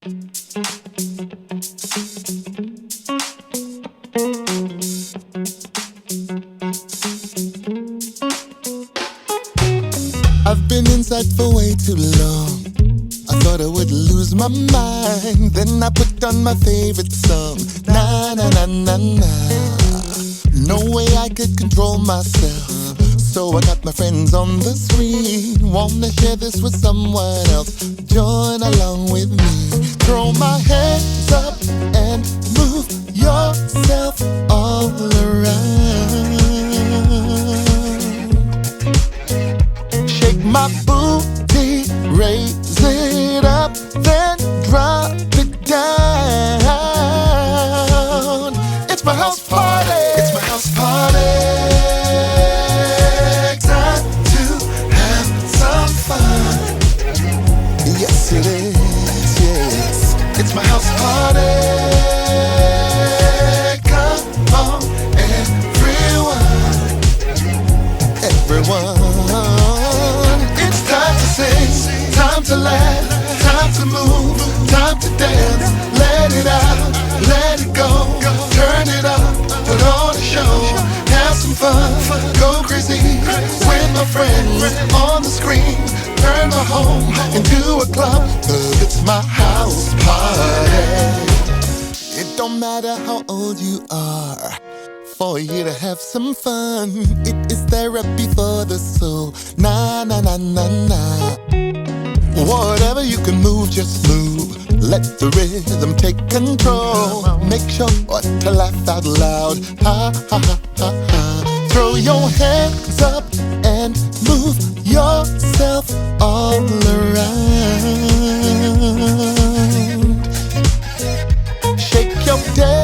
I've been inside for way too long. I thought I would lose my mind. Then I put on my favorite song. Na na na na na. No way I could control myself. So I got my friends on the screen. Wanna share this with someone else. Join along with me. Throw my hands up and move yourself all around. Shake my booty, raise it up, then drop it down. It's my house party. It's my house party. Time to have some fun. Yes, it is. Yes, it's my house party. Come on, everyone, everyone. It's time to sing, time to laugh, time to move, time to dance. Let it out, let it go. Turn it up, put on a show. Have some fun, go crazy with my friends on the screen. Turn my home into a club, but it's my house party. It don't matter how old you are, for you to have some fun. It is therapy for the soul. Na na na na na. Whatever you can move, just move. Let the rhythm take control. Make sure to laugh out loud. Ha ha ha ha ha. Throw your hands up and move yourself all around. Shake your day.